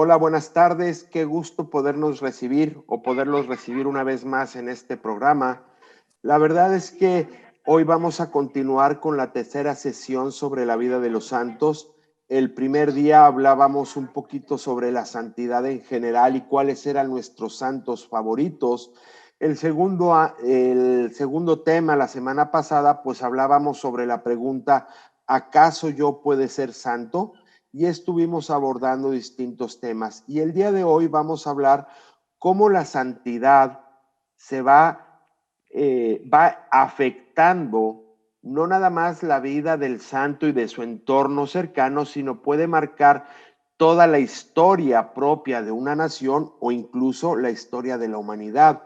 Hola, buenas tardes. Qué gusto podernos recibir o poderlos recibir una vez más en este programa. La verdad es que hoy vamos a continuar con la tercera sesión sobre la vida de los santos. El primer día hablábamos un poquito sobre la santidad en general y cuáles eran nuestros santos favoritos. El segundo tema, la semana pasada, pues hablábamos sobre la pregunta, ¿acaso yo puedo ser santo? Y estuvimos abordando distintos temas. Y el día de hoy vamos a hablar cómo la santidad se va afectando no nada más la vida del santo y de su entorno cercano, sino puede marcar toda la historia propia de una nación o incluso la historia de la humanidad.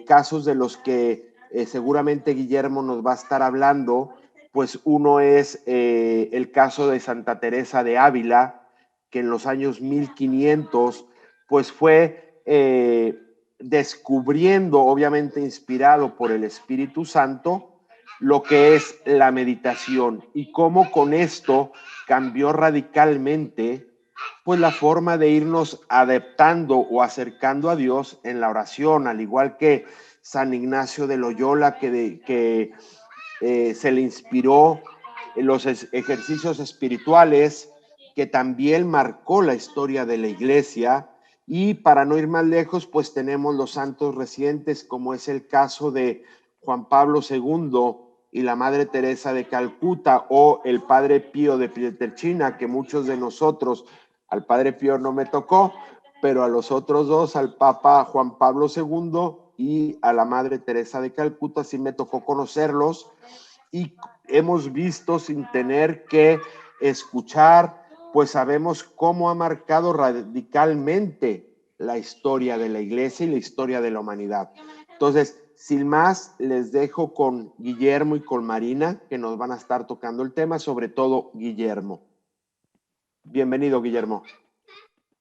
Casos de los que seguramente Guillermo nos va a estar hablando, pues uno es el caso de Santa Teresa de Ávila, que en los años 1500 pues fue descubriendo, obviamente inspirado por el Espíritu Santo, lo que es la meditación y cómo con esto cambió radicalmente pues la forma de irnos adaptando o acercando a Dios en la oración, al igual que San Ignacio de Loyola, que se le inspiró en los ejercicios espirituales, que también marcó la historia de la iglesia. Y para no ir más lejos, pues tenemos los santos recientes, como es el caso de Juan Pablo II y la Madre Teresa de Calcuta, o el Padre Pío de Pietrelcina, que muchos de nosotros, al Padre Pío no me tocó, pero a los otros dos, al Papa Juan Pablo II y a la Madre Teresa de Calcuta, sí me tocó conocerlos y hemos visto sin tener que escuchar, pues sabemos cómo ha marcado radicalmente la historia de la iglesia y la historia de la humanidad. Entonces, sin más, les dejo con Guillermo y con Marina, que nos van a estar tocando el tema, sobre todo Guillermo. Bienvenido, Guillermo.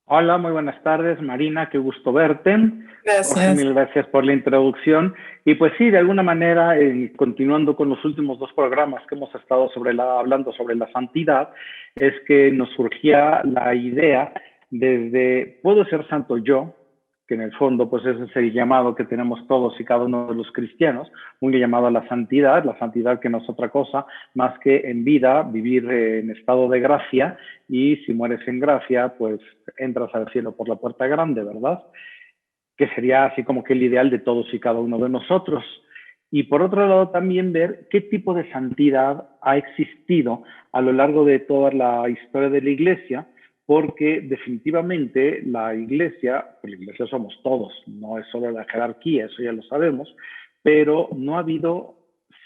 Hola, muy buenas tardes, Marina, qué gusto verte. Gracias. Jorge, mil gracias por la introducción. Y pues sí, de alguna manera, continuando con los últimos dos programas que hemos estado hablando sobre la santidad, es que nos surgía la idea desde, ¿puedo ser santo yo? Que en el fondo pues ese es el llamado que tenemos todos y cada uno de los cristianos, un llamado a la santidad que no es otra cosa más que en vida vivir en estado de gracia, y si mueres en gracia pues entras al cielo por la puerta grande, ¿verdad? Que sería así como que el ideal de todos y cada uno de nosotros. Y por otro lado también ver qué tipo de santidad ha existido a lo largo de toda la historia de la Iglesia, porque definitivamente la iglesia somos todos, no es solo la jerarquía, eso ya lo sabemos, pero no ha habido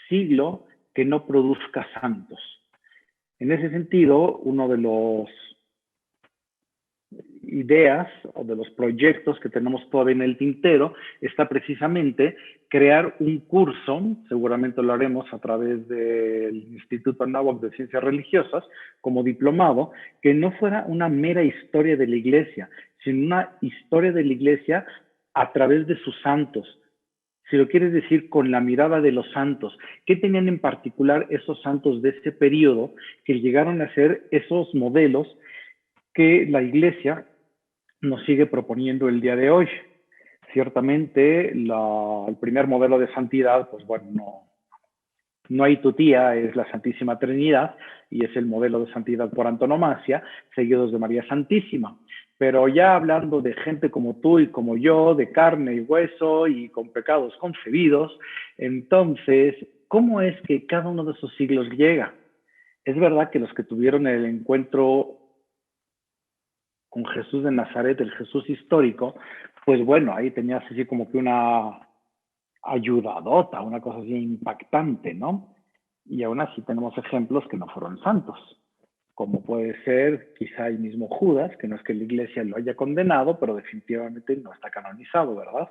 siglo que no produzca santos. En ese sentido, uno de los ideas o de los proyectos que tenemos todavía en el tintero está precisamente crear un curso, seguramente lo haremos a través del Instituto Anáhuac de Ciencias Religiosas, como diplomado, que no fuera una mera historia de la Iglesia, sino una historia de la Iglesia a través de sus santos. Si lo quieres decir con la mirada de los santos, ¿qué tenían en particular esos santos de ese periodo que llegaron a ser esos modelos que la Iglesia nos sigue proponiendo el día de hoy? Ciertamente, el primer modelo de santidad, pues bueno, no hay tutía, es la Santísima Trinidad, y es el modelo de santidad por antonomasia, seguidos de María Santísima. Pero ya hablando de gente como tú y como yo, de carne y hueso y con pecados concebidos, entonces, ¿cómo es que cada uno de esos siglos llega? Es verdad que los que tuvieron el encuentro con Jesús de Nazaret, el Jesús histórico, pues bueno, ahí tenías así como que una ayudadota, una cosa así impactante, ¿no? Y aún así tenemos ejemplos que no fueron santos, como puede ser quizá el mismo Judas, que no es que la iglesia lo haya condenado, pero definitivamente no está canonizado, ¿verdad?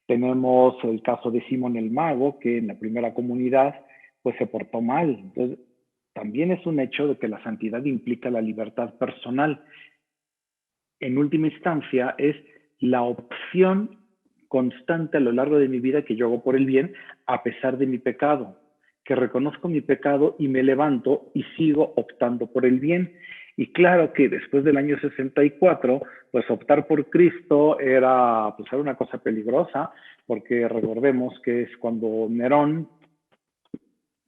Tenemos el caso de Simón el Mago, que en la primera comunidad pues se portó mal. Entonces, también es un hecho de que la santidad implica la libertad personal. En última instancia, es la opción constante a lo largo de mi vida que yo hago por el bien, a pesar de mi pecado, que reconozco mi pecado y me levanto y sigo optando por el bien. Y claro que después del año 64, pues optar por Cristo era, pues era una cosa peligrosa, porque recordemos que es cuando Nerón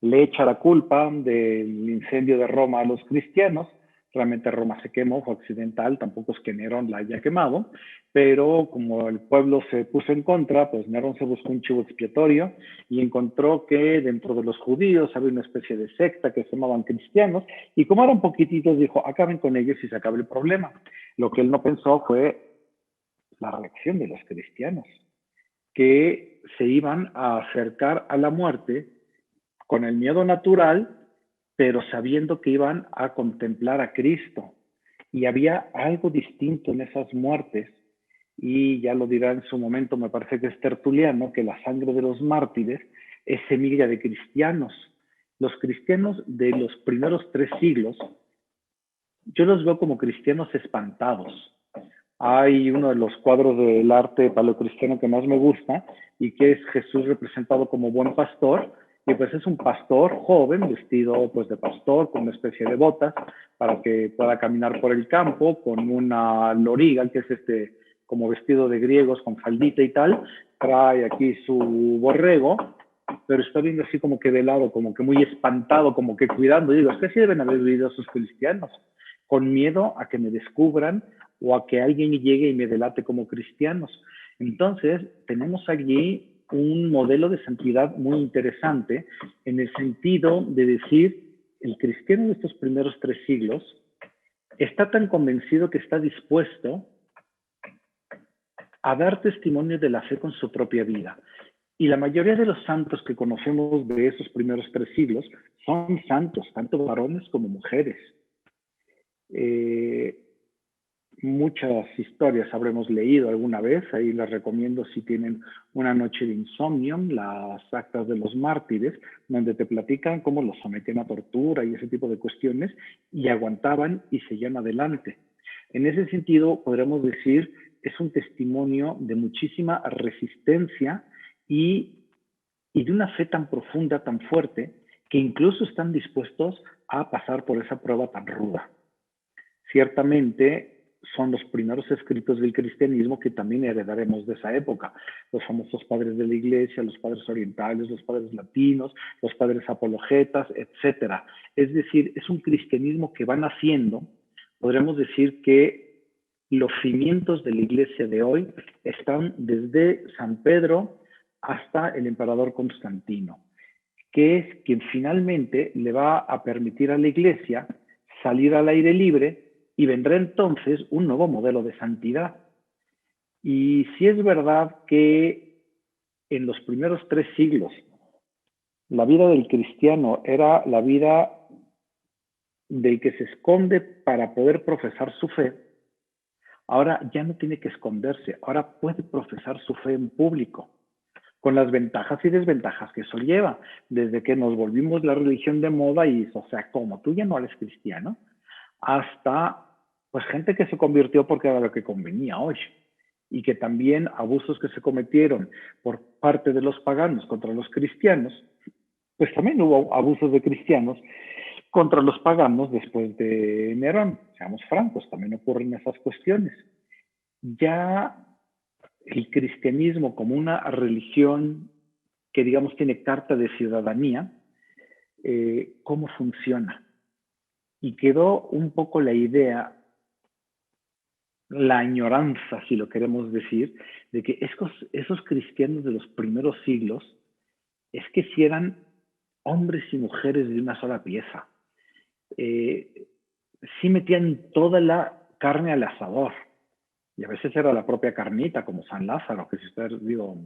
le echa la culpa del incendio de Roma a los cristianos. Realmente Roma se quemó, fue accidental, tampoco es que Nerón la haya quemado, pero como el pueblo se puso en contra, pues Nerón se buscó un chivo expiatorio y encontró que dentro de los judíos había una especie de secta que se llamaban cristianos, y como eran poquititos, dijo, acaben con ellos y se acaba el problema. Lo que él no pensó fue la reacción de los cristianos, que se iban a acercar a la muerte con el miedo natural, pero sabiendo que iban a contemplar a Cristo. Y había algo distinto en esas muertes, y ya lo dirá en su momento, me parece que es Tertuliano, que la sangre de los mártires es semilla de cristianos. Los cristianos de los primeros 3 siglos, yo los veo como cristianos espantados. Hay uno de los cuadros del arte paleocristiano que más me gusta y que es Jesús representado como buen pastor, y pues es un pastor joven vestido pues de pastor con una especie de botas para que pueda caminar por el campo con una loriga que es como vestido de griegos con faldita y tal, trae aquí su borrego, pero está viendo así como que de lado, como que muy espantado, como que cuidando. Digo, es que así deben haber vivido sus cristianos, con miedo a que me descubran o a que alguien llegue y me delate como cristianos. Entonces, tenemos allí un modelo de santidad muy interesante en el sentido de decir, el cristiano de estos primeros 3 siglos está tan convencido que está dispuesto a dar testimonio de la fe con su propia vida. Y la mayoría de los santos que conocemos de esos primeros 3 siglos son santos, tanto varones como mujeres. Muchas historias habremos leído alguna vez, ahí les recomiendo si tienen una noche de insomnio, las actas de los mártires, donde te platican cómo los sometían a tortura y ese tipo de cuestiones, y aguantaban y seguían adelante. En ese sentido, podremos decir, es un testimonio de muchísima resistencia y de una fe tan profunda, tan fuerte, que incluso están dispuestos a pasar por esa prueba tan ruda. Ciertamente son los primeros escritos del cristianismo que también heredaremos de esa época. Los famosos padres de la iglesia, los padres orientales, los padres latinos, los padres apologetas, etcétera. Es decir, es un cristianismo que va naciendo. Podremos decir que los cimientos de la iglesia de hoy están desde San Pedro hasta el emperador Constantino, que es quien finalmente le va a permitir a la iglesia salir al aire libre, y vendrá entonces un nuevo modelo de santidad. Y si es verdad que en los primeros 3 siglos la vida del cristiano era la vida del que se esconde para poder profesar su fe, ahora ya no tiene que esconderse, ahora puede profesar su fe en público, con las ventajas y desventajas que eso lleva, desde que nos volvimos la religión de moda y, o sea, como tú ya no eres cristiano, hasta pues gente que se convirtió porque era lo que convenía hoy, y que también abusos que se cometieron por parte de los paganos contra los cristianos, pues también hubo abusos de cristianos contra los paganos después de Nerón. Seamos francos, también ocurren esas cuestiones. Ya el cristianismo como una religión que digamos tiene carta de ciudadanía, ¿cómo funciona? Y quedó un poco la idea, la añoranza, si lo queremos decir, de que esos cristianos de los primeros siglos es que si eran hombres y mujeres de una sola pieza. Sí metían toda la carne al asador, y a veces era la propia carnita, como San Lázaro, que si ustedes digo,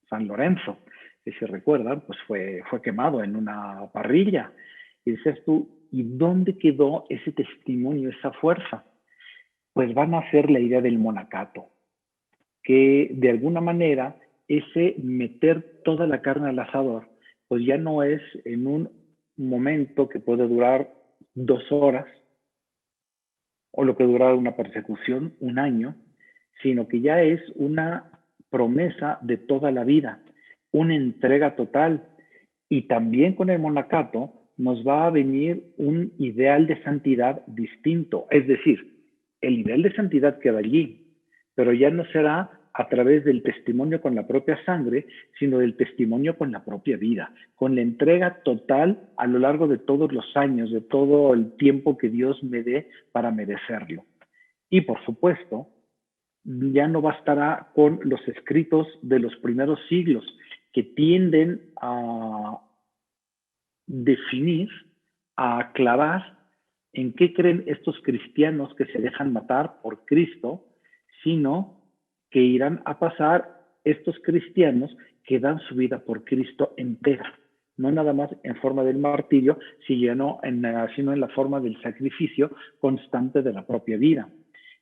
San Lorenzo, que si recuerdan, pues fue quemado en una parrilla. Y dices tú, ¿y dónde quedó ese testimonio, esa fuerza? Pues van a ser la idea del monacato, que de alguna manera ese meter toda la carne al asador, pues ya no es en un momento que puede durar 2 horas, o lo que dura una persecución, un año, sino que ya es una promesa de toda la vida, una entrega total. Y también con el monacato nos va a venir un ideal de santidad distinto. Es decir, el ideal de santidad queda allí, pero ya no será a través del testimonio con la propia sangre, sino del testimonio con la propia vida, con la entrega total a lo largo de todos los años, de todo el tiempo que Dios me dé para merecerlo. Y por supuesto, ya no bastará con los escritos de los primeros siglos que tienden a definir, a aclarar en qué creen estos cristianos que se dejan matar por Cristo, sino que irán a pasar estos cristianos que dan su vida por Cristo entera, no nada más en forma del martirio, sino en la forma del sacrificio constante de la propia vida.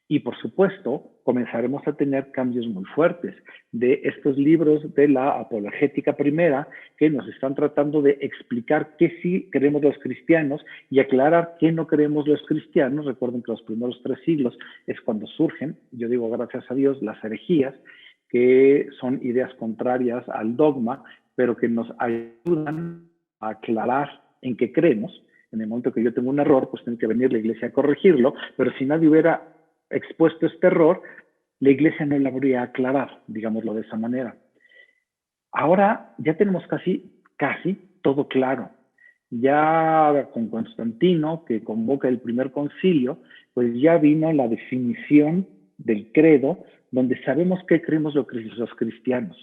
Y por supuesto, comenzaremos a tener cambios muy fuertes de estos libros de la apologética primera que nos están tratando de explicar qué sí creemos los cristianos y aclarar qué no creemos los cristianos. Recuerden que los primeros 3 siglos es cuando surgen, yo digo gracias a Dios, las herejías, que son ideas contrarias al dogma, pero que nos ayudan a aclarar en qué creemos. En el momento que yo tengo un error, pues tiene que venir la iglesia a corregirlo, pero si nadie hubiera expuesto este error, la iglesia no lo habría aclarado, digámoslo de esa manera. Ahora ya tenemos casi todo claro. Ya con Constantino, que convoca el primer concilio, pues ya vino la definición del credo, donde sabemos qué creemos los cristianos.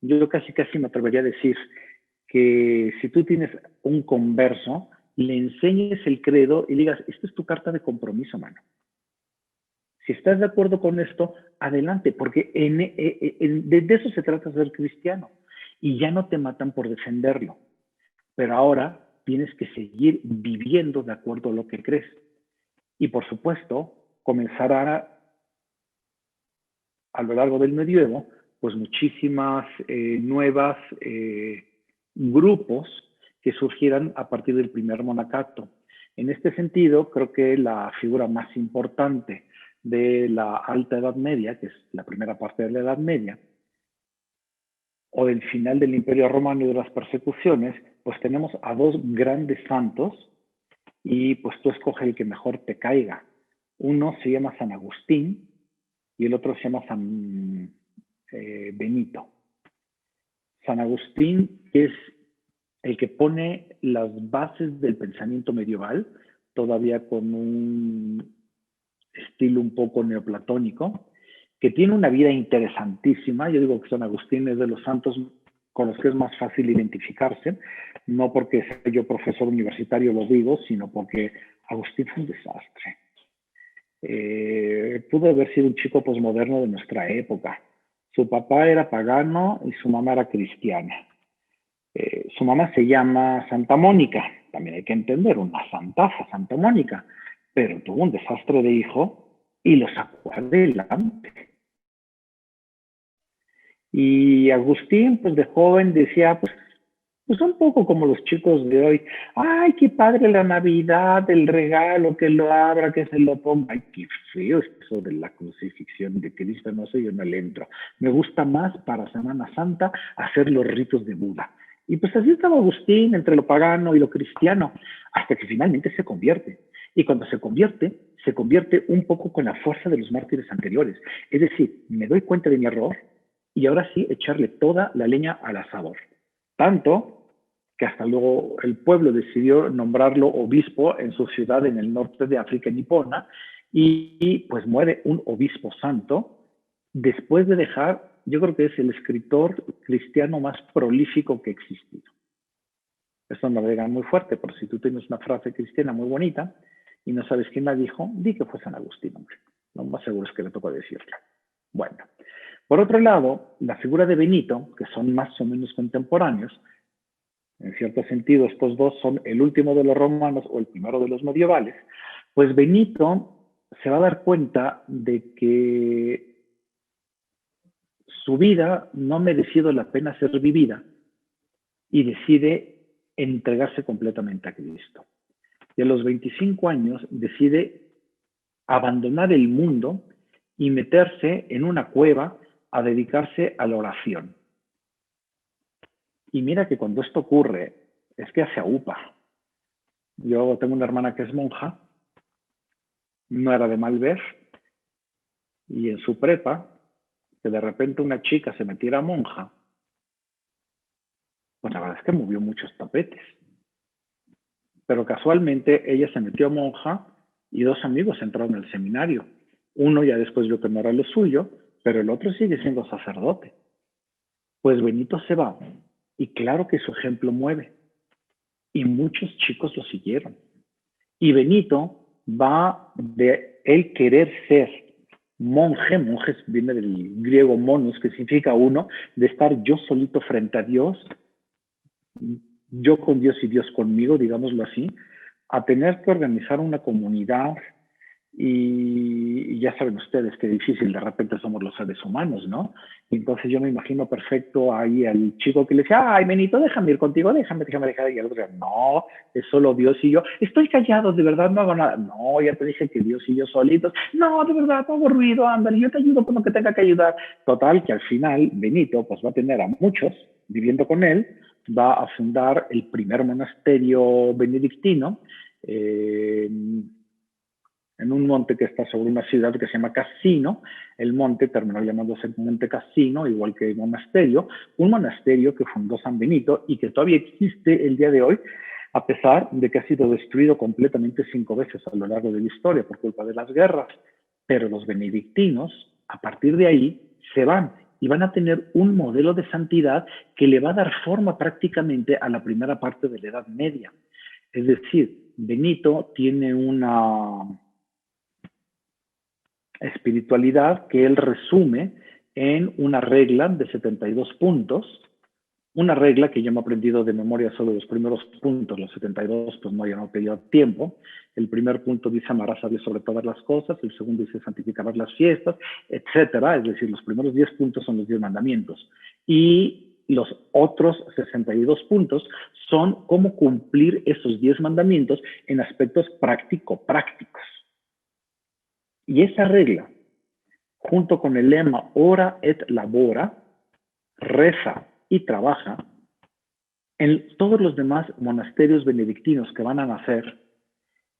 Yo casi me atrevería a decir que si tú tienes un converso, le enseñes el credo y le digas, esta es tu carta de compromiso, mano. Si estás de acuerdo con esto, adelante, porque de eso se trata ser cristiano. Y ya no te matan por defenderlo. Pero ahora tienes que seguir viviendo de acuerdo a lo que crees. Y por supuesto, comenzará a lo largo del medievo, pues muchísimas nuevas grupos que surgieran a partir del primer monacato. En este sentido, creo que la figura más importante de la Alta Edad Media, que es la primera parte de la Edad Media, o del final del Imperio Romano y de las persecuciones, pues tenemos a 2 grandes santos y pues tú escoge el que mejor te caiga. Uno se llama San Agustín y el otro se llama San Benito. San Agustín es el que pone las bases del pensamiento medieval, todavía con un estilo un poco neoplatónico, que tiene una vida interesantísima. Yo digo que San Agustín es de los santos con los que es más fácil identificarse, no porque sea yo profesor universitario lo digo, sino porque Agustín fue un desastre. Pudo haber sido un chico posmoderno de nuestra época. Su papá era pagano y su mamá era cristiana. Su mamá se llama Santa Mónica, también hay que entender, una santaza, Santa Mónica, pero tuvo un desastre de hijo y lo sacó adelante. Y Agustín, pues de joven decía, pues un poco como los chicos de hoy, ay, qué padre la Navidad, el regalo, que lo abra, que se lo ponga, ay, qué feo eso de la crucifixión de Cristo, no sé, yo no le entro. Me gusta más para Semana Santa hacer los ritos de Buda. Y pues así estaba Agustín entre lo pagano y lo cristiano, hasta que finalmente se convierte. Y cuando se convierte un poco con la fuerza de los mártires anteriores. Es decir, me doy cuenta de mi error y ahora sí echarle toda la leña al asador. Tanto que hasta luego el pueblo decidió nombrarlo obispo en su ciudad en el norte de África nipona y pues muere un obispo santo después de dejar, yo creo que es el escritor cristiano más prolífico que ha existido. Esto me lo digan muy fuerte, pero si tú tienes una frase cristiana muy bonita y no sabes quién la dijo, di que fue San Agustín, hombre. Lo más seguro es que le tocó decirlo. Bueno, por otro lado, la figura de Benito, que son más o menos contemporáneos, en cierto sentido estos dos son el último de los romanos o el primero de los medievales, pues Benito se va a dar cuenta de que su vida no ha merecido la pena ser vivida y decide entregarse completamente a Cristo. Y a los 25 años decide abandonar el mundo y meterse en una cueva a dedicarse a la oración. Y mira que cuando esto ocurre, es que hace aupa. Yo tengo una hermana que es monja, no era de mal ver, y en su prepa, que de repente una chica se metiera monja, pues la verdad es que movió muchos tapetes. Pero casualmente ella se metió monja y dos amigos entraron al seminario. Uno ya después vio que no era lo suyo, pero el otro sigue siendo sacerdote. Pues Benito se va y claro que su ejemplo mueve. Y muchos chicos lo siguieron. Y Benito va de él querer ser monje, monje viene del griego monos, que significa uno, de estar yo solito frente a Dios, yo con Dios y Dios conmigo, digámoslo así, a tener que organizar una comunidad y ya saben ustedes qué difícil de repente somos los seres humanos, ¿no? Y entonces yo me imagino perfecto ahí al chico que le decía, ay, Benito, déjame ir contigo, déjame, y el otro, no, es solo Dios y yo, estoy callado, de verdad no hago nada, no, ya te dije que Dios y yo solitos, no, de verdad, no hago ruido, ándale, yo te ayudo con lo que tenga que ayudar. Total, que al final Benito pues va a tener a muchos viviendo con él, va a fundar el primer monasterio benedictino, en un monte que está sobre una ciudad que se llama Cassino. El monte terminó llamándose Monte Cassino, igual que el monasterio, un monasterio que fundó San Benito y que todavía existe el día de hoy, a pesar de que ha sido destruido completamente 5 veces a lo largo de la historia por culpa de las guerras. Pero los benedictinos, a partir de ahí, se van y van a tener un modelo de santidad que le va a dar forma prácticamente a la primera parte de la Edad Media. Es decir, Benito tiene una espiritualidad que él resume en una regla de 72 puntos, una regla que yo me he aprendido de memoria solo los primeros puntos, los 72 pues no, ya no he pedido tiempo. El primer punto dice amarás a Dios sobre todas las cosas, el segundo dice santificarás las fiestas, etcétera. Es decir, los primeros 10 puntos son los 10 mandamientos y los otros 62 puntos son cómo cumplir esos 10 mandamientos en aspectos prácticos. Y esa regla, junto con el lema ora et labora, reza y trabaja, en todos los demás monasterios benedictinos que van a nacer,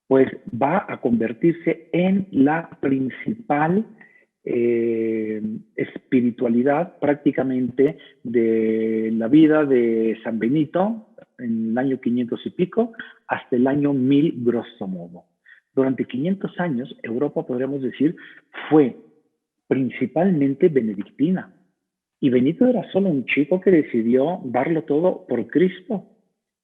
pues va a convertirse en la principal espiritualidad prácticamente de la vida de San Benito en el año 500 y pico hasta el año 1000 grosso modo. Durante 500 años, Europa, podríamos decir, fue principalmente benedictina. Y Benito era solo un chico que decidió darlo todo por Cristo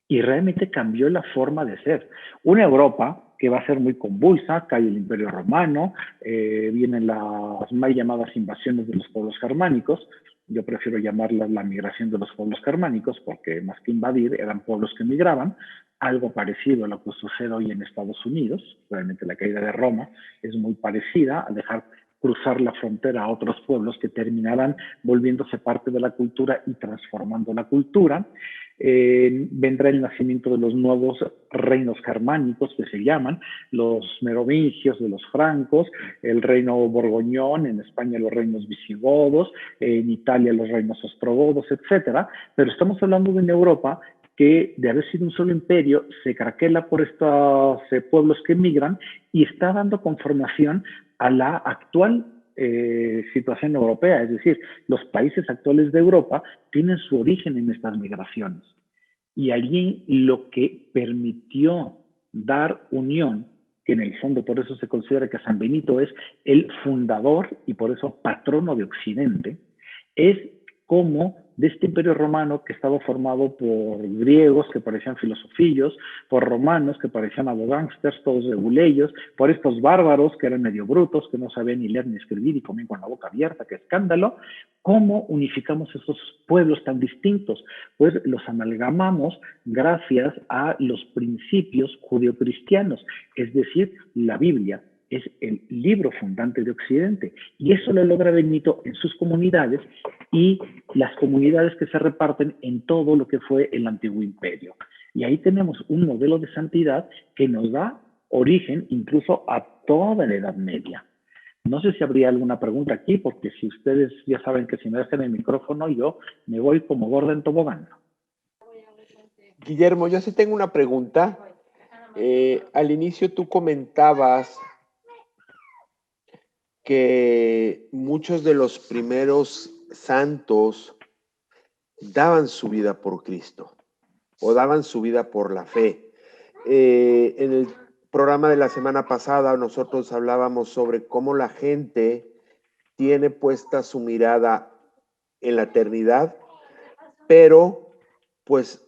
y realmente cambió la forma de ser. Una Europa que va a ser muy convulsa, cae el Imperio Romano, vienen las mal llamadas invasiones de los pueblos germánicos. Yo prefiero llamarlas la migración de los pueblos germánicos porque más que invadir eran pueblos que migraban, algo parecido a lo que sucede hoy en Estados Unidos. Realmente la caída de Roma es muy parecida a dejar cruzar la frontera a otros pueblos que terminarán volviéndose parte de la cultura y transformando la cultura. Vendrá el nacimiento de los nuevos reinos germánicos que se llaman los merovingios de los francos, el reino borgoñón, en España los reinos visigodos, en Italia los reinos ostrogodos, etcétera. Pero estamos hablando de una Europa que de haber sido un solo imperio se craquela por estos pueblos que emigran y está dando conformación a la actual situación europea. Es decir, los países actuales de Europa tienen su origen en estas migraciones. Y allí lo que permitió dar unión, que en el fondo por eso se considera que San Benito es el fundador y por eso patrono de Occidente, es como de este imperio romano que estaba formado por griegos que parecían filosofillos, por romanos que parecían abogángsters, todos leguleyos, por estos bárbaros que eran medio brutos, que no sabían ni leer ni escribir y comían con la boca abierta, qué escándalo. ¿Cómo unificamos esos pueblos tan distintos? Pues los amalgamamos gracias a los principios judeocristianos, es decir, la Biblia es el libro fundante de Occidente y eso lo logra Benito en sus comunidades y las comunidades que se reparten en todo lo que fue el antiguo imperio. Y ahí tenemos un modelo de santidad que nos da origen incluso a toda la Edad Media. No sé si habría alguna pregunta aquí, porque si ustedes ya saben que si me dejan el micrófono, yo me voy como gorda en tobogán. Guillermo, yo sí tengo una pregunta. Al inicio tú comentabas que muchos de los primeros santos daban su vida por Cristo o daban su vida por la fe. En el programa de la semana pasada nosotros hablábamos sobre cómo la gente tiene puesta su mirada en la eternidad, pero pues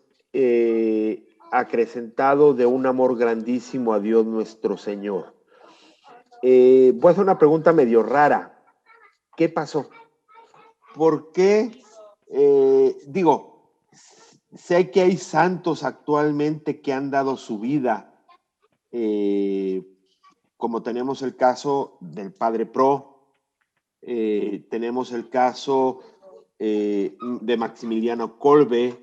acrecentado de un amor grandísimo a Dios nuestro Señor. Voy a hacer una pregunta medio rara. ¿Qué pasó? ¿Por qué? Sé que hay santos actualmente que han dado su vida, como tenemos el caso del Padre Pro, tenemos el caso de Maximiliano Kolbe,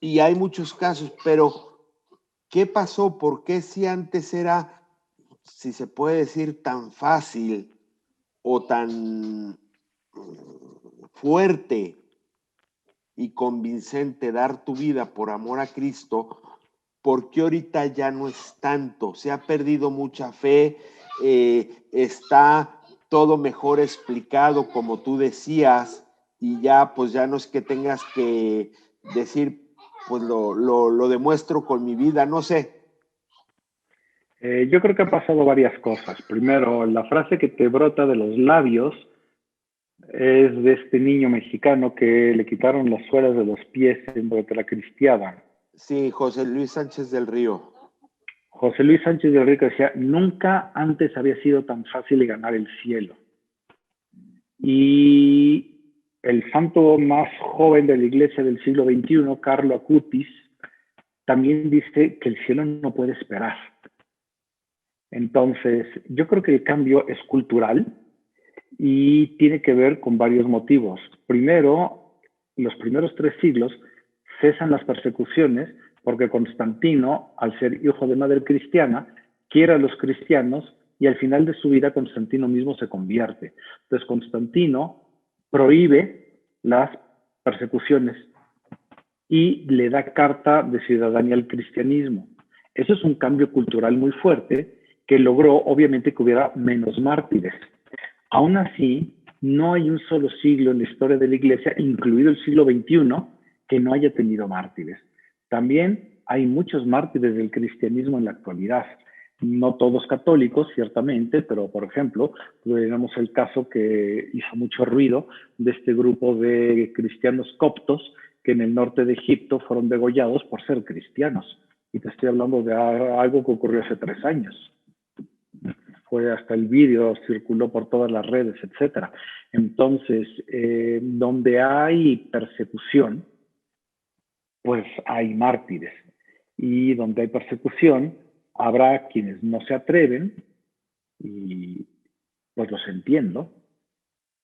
y hay muchos casos, pero ¿qué pasó? ¿Por qué si antes era, si se puede decir, tan fácil o tan fuerte y convincente dar tu vida por amor a Cristo, ¿por qué ahorita ya no es tanto? Se ha perdido mucha fe, está todo mejor explicado, como tú decías, y ya pues ya no es que tengas que decir, pues lo demuestro con mi vida, no sé. Yo creo que ha pasado varias cosas. Primero, la frase que te brota de los labios es de este niño mexicano que le quitaron las suelas de los pies durante la cristiada. Sí, José Luis Sánchez del Río. José Luis Sánchez del Río decía, nunca antes había sido tan fácil ganar el cielo. Y el santo más joven de la iglesia del siglo XXI, Carlo Acutis, también dice que el cielo no puede esperar. Entonces, yo creo que el cambio es cultural y tiene que ver con varios motivos. Primero, los primeros 3 siglos cesan las persecuciones porque Constantino, al ser hijo de madre cristiana, quiere a los cristianos y al final de su vida Constantino mismo se convierte. Entonces Constantino prohíbe las persecuciones y le da carta de ciudadanía al cristianismo. Eso es un cambio cultural muy fuerte que logró obviamente que hubiera menos mártires. Aún así, no hay un solo siglo en la historia de la Iglesia, incluido el siglo XXI, que no haya tenido mártires. También hay muchos mártires del cristianismo en la actualidad. No todos católicos, ciertamente, pero por ejemplo, tenemos el caso que hizo mucho ruido de este grupo de cristianos coptos que en el norte de Egipto fueron degollados por ser cristianos. Y te estoy hablando de algo que ocurrió hace 3 años. Fue hasta el vídeo, circuló por todas las redes, etcétera. Entonces, donde hay persecución, pues hay mártires. Y donde hay persecución, habrá quienes no se atreven, y pues los entiendo,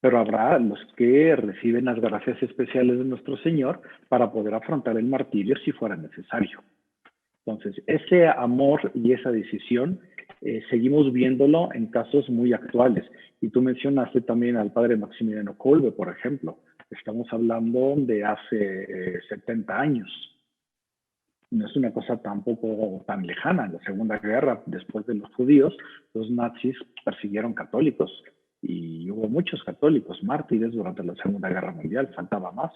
pero habrá los que reciben las gracias especiales de nuestro Señor para poder afrontar el martirio si fuera necesario. Entonces, ese amor y esa decisión seguimos viéndolo en casos muy actuales. Y tú mencionaste también al padre Maximiliano Kolbe, por ejemplo. Estamos hablando de hace 70 años. No es una cosa tampoco tan lejana. En la Segunda Guerra, después de los judíos, los nazis persiguieron católicos y hubo muchos católicos mártires durante la Segunda Guerra Mundial, faltaba más,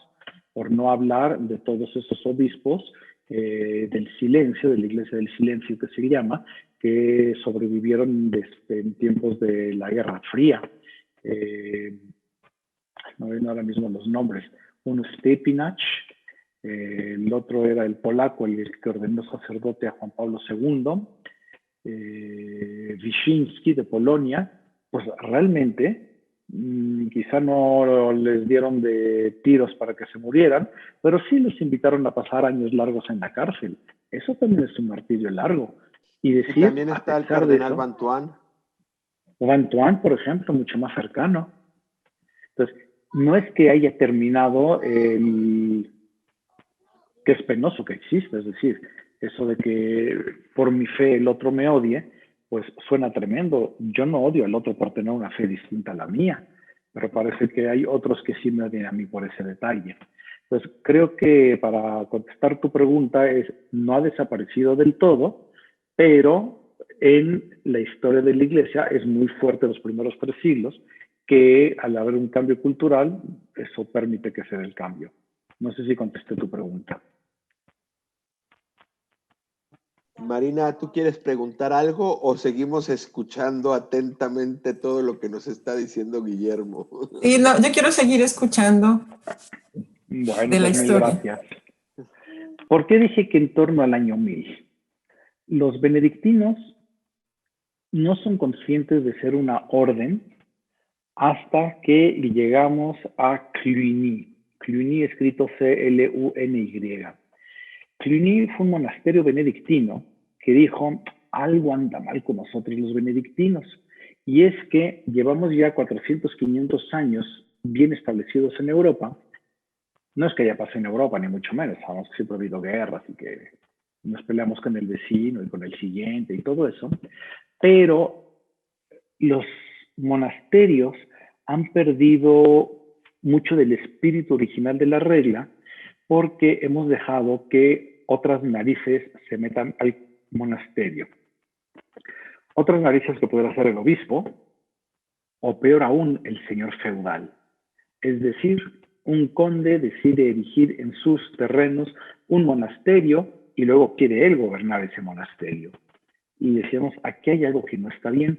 por no hablar de todos esos obispos del silencio, de la Iglesia del Silencio que se llama, que sobrevivieron en tiempos de la Guerra Fría. No ven ahora mismo los nombres. Uno es Stepinach, el otro era el polaco, el que ordenó sacerdote a Juan Pablo II, Wyszynski de Polonia. Pues realmente quizá no les dieron de tiros para que se murieran, pero sí los invitaron a pasar años largos en la cárcel. Eso también es un martirio largo. Y Y decir, también a está el pesar de cardenal eso, Bantuán. Antoine, por ejemplo, mucho más cercano. Entonces, no es que haya terminado el que es penoso que existe, es decir, eso de que por mi fe el otro me odie, pues suena tremendo. Yo no odio al otro por tener una fe distinta a la mía, pero parece que hay otros que sí me odian a mí por ese detalle. Entonces, creo que para contestar tu pregunta es, no ha desaparecido del todo, pero en la historia de la Iglesia es muy fuerte los primeros 3 siglos, que al haber un cambio cultural, eso permite que se dé el cambio. No sé si contesté tu pregunta. Marina, ¿tú quieres preguntar algo o seguimos escuchando atentamente todo lo que nos está diciendo Guillermo? Sí, no, yo quiero seguir escuchando Bueno, de la pues mil historia. gracias. ¿Por qué dije que en torno al año 1000? Los benedictinos no son conscientes de ser una orden hasta que llegamos a Cluny. Cluny escrito C-L-U-N-Y. Cluny fue un monasterio benedictino que dijo, algo anda mal con nosotros los benedictinos. Y es que llevamos ya 400, 500 años bien establecidos en Europa. No es que haya pasado en Europa, ni mucho menos. Sabemos que siempre ha habido guerras y que nos peleamos con el vecino y con el siguiente y todo eso. Pero los monasterios han perdido mucho del espíritu original de la regla porque hemos dejado que otras narices se metan al monasterio. Otras narices que pudiera ser el obispo, o peor aún, el señor feudal. Es decir, un conde decide erigir en sus terrenos un monasterio y luego quiere él gobernar ese monasterio. Y decíamos, aquí hay algo que no está bien.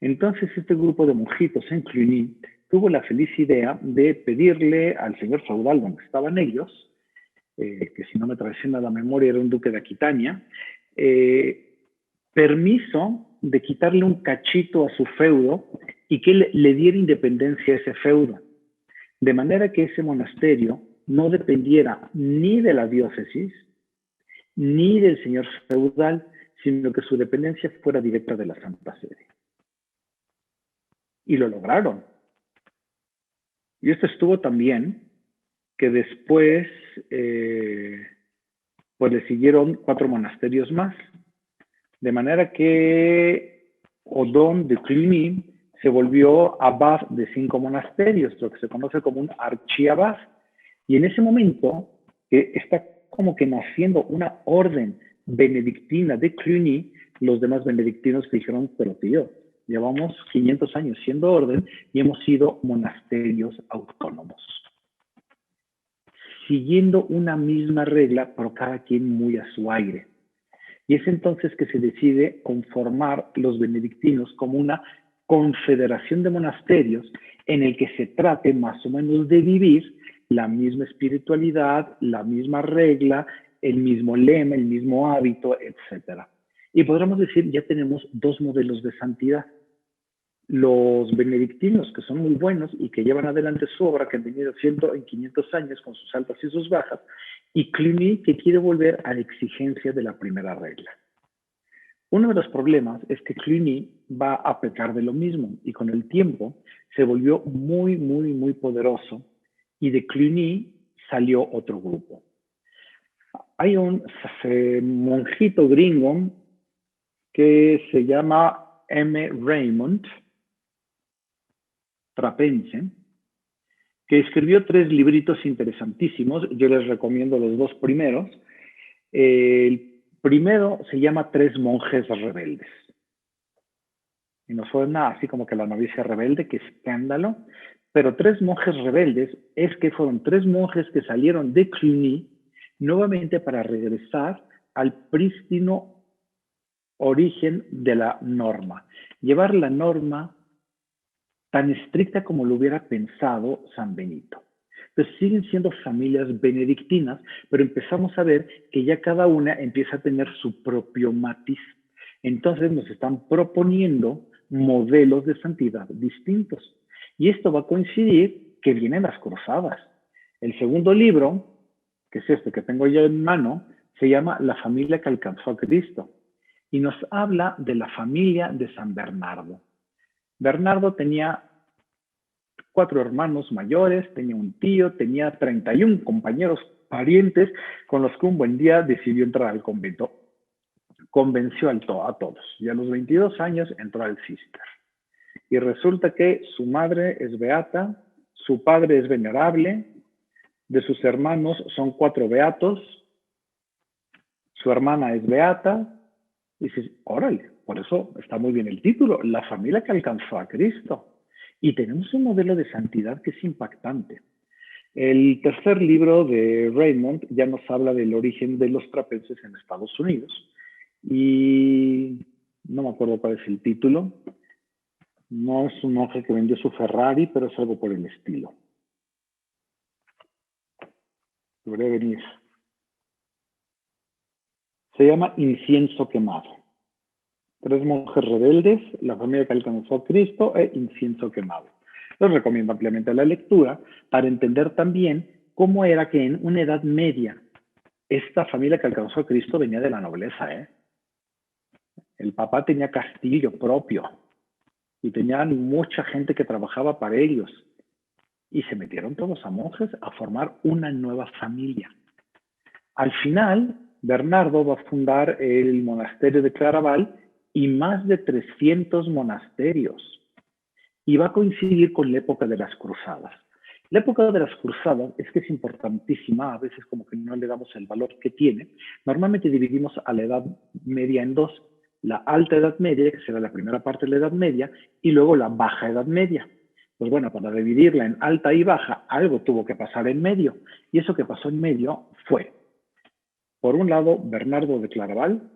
Entonces este grupo de monjitos en Cluny tuvo la feliz idea de pedirle al señor feudal donde estaban ellos, que si no me traiciona la memoria era un duque de Aquitania, permiso de quitarle un cachito a su feudo y que le diera independencia a ese feudo. De manera que ese monasterio no dependiera ni de la diócesis, ni del señor feudal, sino que su dependencia fuera directa de la Santa Sede. Y lo lograron. Y esto estuvo también que después pues le siguieron 4 monasterios más. De manera que Odón de Cluny se volvió abad de 5 monasterios, lo que se conoce como un archiabad. Y en ese momento está como que naciendo una orden benedictina de Cluny, los demás benedictinos que dijeron, pero tío, llevamos 500 años siendo orden y hemos sido monasterios autónomos, siguiendo una misma regla, pero cada quien muy a su aire. Y es entonces que se decide conformar los benedictinos como una confederación de monasterios en el que se trate más o menos de vivir la misma espiritualidad, la misma regla, el mismo lema, el mismo hábito, etc. Y podríamos decir, ya tenemos 2 modelos de santidad. Los benedictinos, que son muy buenos y que llevan adelante su obra, que han venido haciendo en 500 años con sus altas y sus bajas, y Cluny, que quiere volver a la exigencia de la primera regla. Uno de los problemas es que Cluny va a pecar de lo mismo y con el tiempo se volvió muy, muy, muy poderoso y de Cluny salió otro grupo. Hay un monjito gringo que se llama M. Raymond Trapense, que escribió 3 libritos interesantísimos. Yo les recomiendo los 2 primeros. El primero se llama 3 monjes rebeldes. Y no suena así como que la novicia rebelde, qué escándalo. Pero 3 monjes rebeldes es que fueron 3 monjes que salieron de Cluny nuevamente para regresar al prístino origen de la norma. Llevar la norma tan estricta como lo hubiera pensado San Benito. Entonces siguen siendo familias benedictinas, pero empezamos a ver que ya cada una empieza a tener su propio matiz. Entonces nos están proponiendo modelos de santidad distintos. Y esto va a coincidir que vienen las cruzadas. El segundo libro, que es este que tengo yo en mano, se llama La familia que alcanzó a Cristo. Y nos habla de la familia de San Bernardo. Bernardo tenía 4 hermanos mayores, tenía un tío, tenía 31 compañeros parientes con los que un buen día decidió entrar al convento. Convenció a todos y a los 22 años entró al Cister. Y resulta que su madre es beata, su padre es venerable, de sus hermanos son 4 beatos, su hermana es beata Y dices, órale, por eso está muy bien el título, la familia que alcanzó a Cristo. Y tenemos un modelo de santidad que es impactante. El tercer libro de Raymond ya nos habla del origen de los trapenses en Estados Unidos. Y no me acuerdo cuál es el título. No es un monje que vendió su Ferrari, pero es algo por el estilo. Debería venir. Se llama Incienso Quemado. 3 monjes rebeldes, la familia que alcanzó a Cristo e Incienso Quemado. Les recomiendo ampliamente la lectura para entender también cómo era que en una edad media esta familia que alcanzó a Cristo venía de la nobleza. El papá tenía castillo propio y tenían mucha gente que trabajaba para ellos. Y se metieron todos a monjes a formar una nueva familia. Al final, Bernardo va a fundar el monasterio de Claraval y más de 300 monasterios. Y va a coincidir con la época de las cruzadas. La época de las cruzadas es que es importantísima, a veces como que no le damos el valor que tiene. Normalmente dividimos a la Edad Media en dos, la Alta Edad Media, que será la primera parte de la Edad Media, y luego la Baja Edad Media. Pues bueno, para dividirla en alta y baja, algo tuvo que pasar en medio. Y eso que pasó en medio fue, por un lado, Bernardo de Claraval,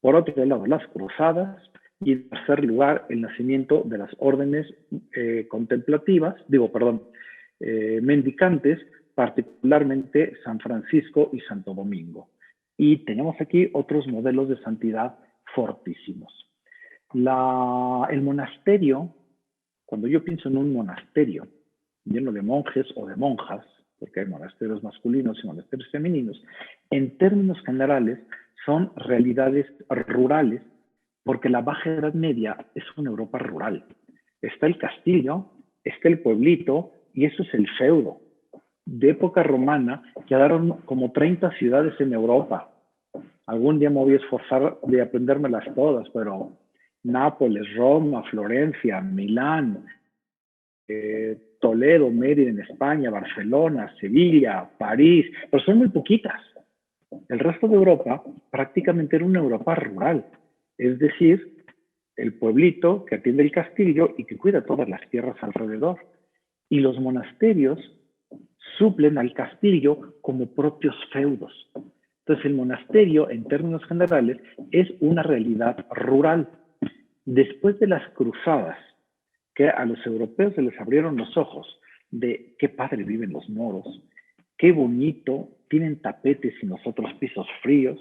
por otro lado, las cruzadas, y en tercer lugar, el nacimiento de las órdenes mendicantes, particularmente San Francisco y Santo Domingo. Y tenemos aquí otros modelos de santidad fortísimos. El monasterio, cuando yo pienso en un monasterio lleno de monjes o de monjas, porque hay monasterios masculinos y monasterios femeninos, en términos generales son realidades rurales, porque la Baja Edad Media es una Europa rural. Está el castillo, está el pueblito, y eso es el feudo. De época romana quedaron como 30 ciudades en Europa. Algún día me voy a esforzar de aprendérmelas todas, pero Nápoles, Roma, Florencia, Milán, Toledo, Mérida en España, Barcelona, Sevilla, París, pero son muy poquitas. El resto de Europa prácticamente era una Europa rural, es decir, el pueblito que atiende el castillo y que cuida todas las tierras alrededor. Y los monasterios suplen al castillo como propios feudos. Entonces el monasterio, en términos generales, es una realidad rural. Después de las cruzadas, que a los europeos se les abrieron los ojos de qué padre viven los moros, qué bonito, tienen tapetes y nosotros pisos fríos,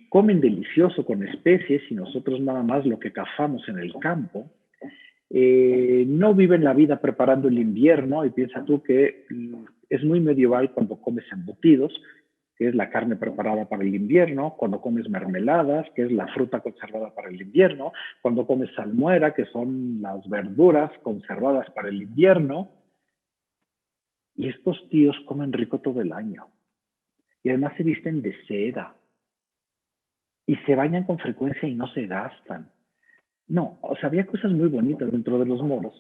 comen delicioso con especies y nosotros nada más lo que cazamos en el campo, no viven la vida preparando el invierno, y piensa tú que es muy medieval cuando comes embutidos, que es la carne preparada para el invierno, cuando comes mermeladas, que es la fruta conservada para el invierno, cuando comes salmuera, que son las verduras conservadas para el invierno. Y estos tíos comen rico todo el año. Y además se visten de seda. Y se bañan con frecuencia y no se gastan. No, o sea, había cosas muy bonitas dentro de los moros.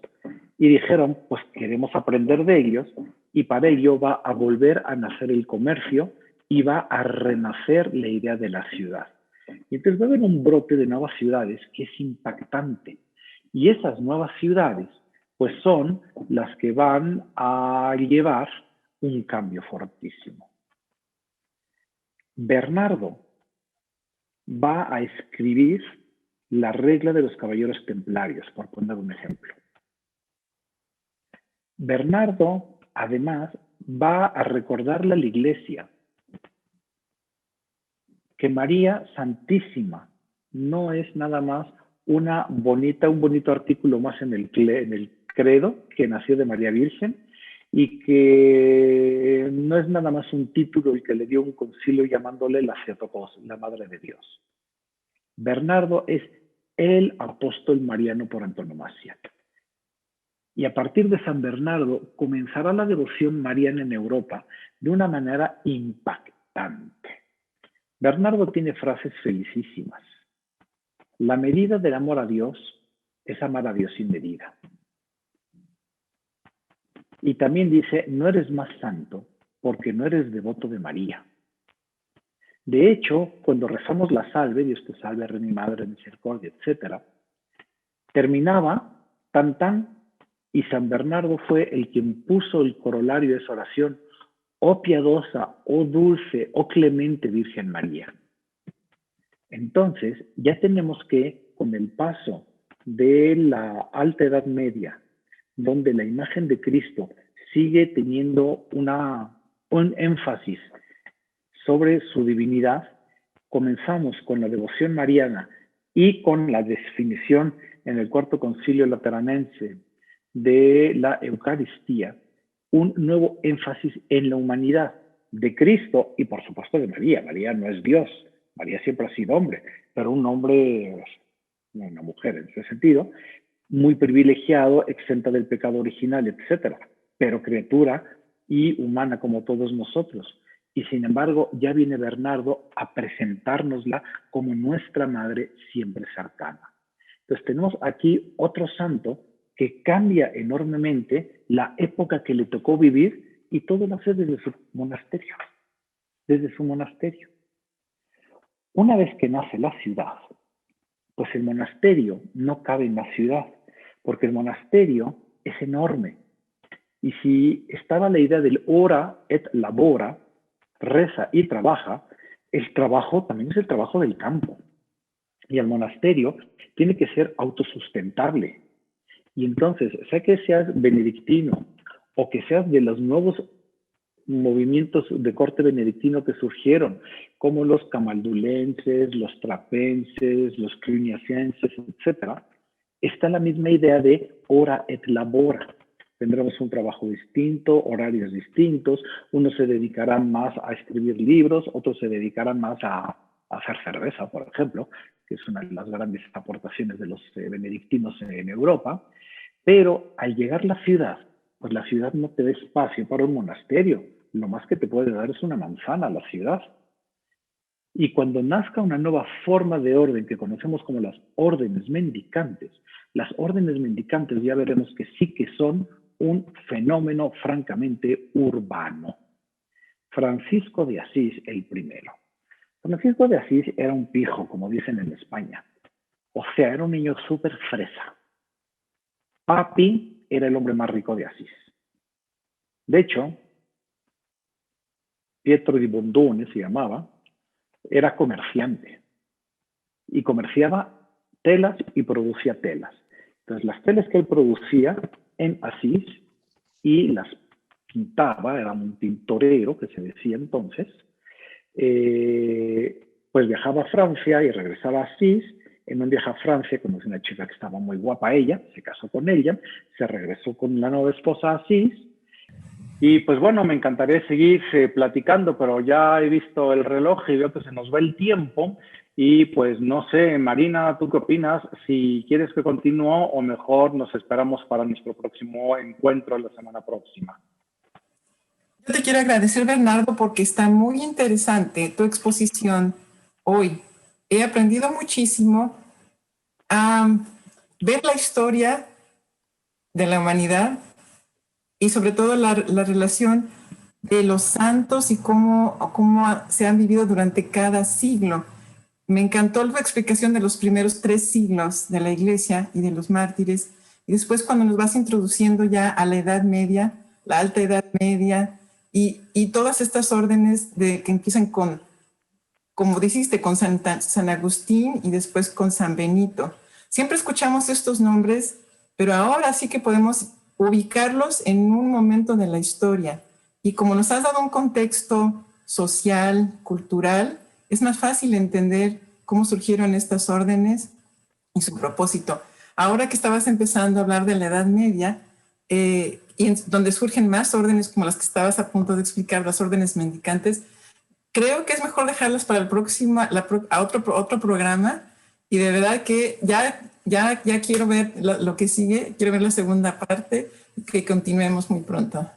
Y dijeron, pues queremos aprender de ellos, y para ello va a volver a nacer el comercio y va a renacer la idea de la ciudad. Y entonces va a haber un brote de nuevas ciudades que es impactante. Y esas nuevas ciudades, pues son las que van a llevar un cambio fortísimo. Bernardo va a escribir la regla de los caballeros templarios, por poner un ejemplo. Bernardo, además, va a recordarle a la Iglesia que María Santísima no es nada más un bonito artículo más en el credo, que nació de María Virgen, y que no es nada más un título el que le dio un concilio llamándole la Theotokos, la Madre de Dios. Bernardo es el apóstol mariano por antonomasia. Y a partir de San Bernardo comenzará la devoción mariana en Europa de una manera impactante. Bernardo tiene frases felicísimas. La medida del amor a Dios es amar a Dios sin medida. Y también dice, no eres más santo porque no eres devoto de María. De hecho, cuando rezamos la salve, Dios te salve, Reina y Madre, misericordia, etc., terminaba tan tan, y San Bernardo fue el quien puso el corolario de esa oración: oh piadosa, oh dulce, oh clemente Virgen María. Entonces, ya tenemos que, con el paso de la Alta Edad Media, donde la imagen de Cristo sigue teniendo un énfasis sobre su divinidad, comenzamos con la devoción mariana y con la definición en el Cuarto Concilio Lateranense de la Eucaristía, un nuevo énfasis en la humanidad de Cristo y por supuesto de María. María no es Dios, María siempre ha sido hombre, pero un hombre, una mujer en ese sentido, muy privilegiado, exenta del pecado original, etc., pero criatura y humana como todos nosotros. Y sin embargo, ya viene Bernardo a presentárnosla como nuestra madre siempre cercana. Entonces tenemos aquí otro santo que cambia enormemente la época que le tocó vivir, y todo lo hace desde su monasterio. Desde su monasterio. Una vez que nace la ciudad, pues el monasterio no cabe en la ciudad, porque el monasterio es enorme. Y si estaba la idea del ora et labora, reza y trabaja, el trabajo también es el trabajo del campo. Y el monasterio tiene que ser autosustentable. Y entonces, sea que seas benedictino o que seas de los nuevos movimientos de corte benedictino que surgieron, como los camaldulenses, los trapenses, los cluniacenses, etc., está la misma idea de ora et labora. Tendremos un trabajo distinto, horarios distintos, unos se dedicarán más a escribir libros, otros se dedicarán más a hacer cerveza, por ejemplo, que es una de las grandes aportaciones de los benedictinos en Europa. Pero al llegar la ciudad, pues la ciudad no te da espacio para un monasterio. Lo más que te puede dar es una manzana, la ciudad. Y cuando nazca una nueva forma de orden que conocemos como las órdenes mendicantes, las órdenes mendicantes ya veremos que sí que son un fenómeno francamente urbano. Francisco de Asís, el primero. Francisco de Asís era un pijo, como dicen en España. O sea, era un niño súper fresa. Papi era el hombre más rico de Asís. De hecho, Pietro di Bondone se llamaba, era comerciante y comerciaba telas y producía telas. Entonces, las telas que él producía en Asís y las pintaba, era un tintorero que se decía entonces, pues viajaba a Francia y regresaba a Asís. En un viaje a Francia conoció una chica que estaba muy guapa ella, se casó con ella, se regresó con la nueva esposa a Asís. Y pues bueno, me encantaría seguir platicando, pero ya he visto el reloj y veo que se nos va el tiempo. Y pues no sé, Marina, ¿tú qué opinas? Si quieres que continúe o mejor nos esperamos para nuestro próximo encuentro la semana próxima. Yo te quiero agradecer, Bernardo, porque está muy interesante tu exposición hoy. He aprendido muchísimo a ver la historia de la humanidad y sobre todo la relación de los santos y cómo se han vivido durante cada siglo. Me encantó la explicación de los primeros 3 siglos de la Iglesia y de los mártires, y después cuando nos vas introduciendo ya a la Edad Media, la Alta Edad Media, y todas estas órdenes que empiezan con, como dijiste, con San Agustín y después con San Benito. Siempre escuchamos estos nombres, pero ahora sí que podemos ubicarlos en un momento de la historia. Y como nos has dado un contexto social, cultural, es más fácil entender cómo surgieron estas órdenes y su propósito. Ahora que estabas empezando a hablar de la Edad Media, donde surgen más órdenes como las que estabas a punto de explicar, las órdenes mendicantes, creo que es mejor dejarlas para el próximo, otro programa, y de verdad que ya quiero ver lo que sigue, quiero ver la segunda parte, que continuemos muy pronto.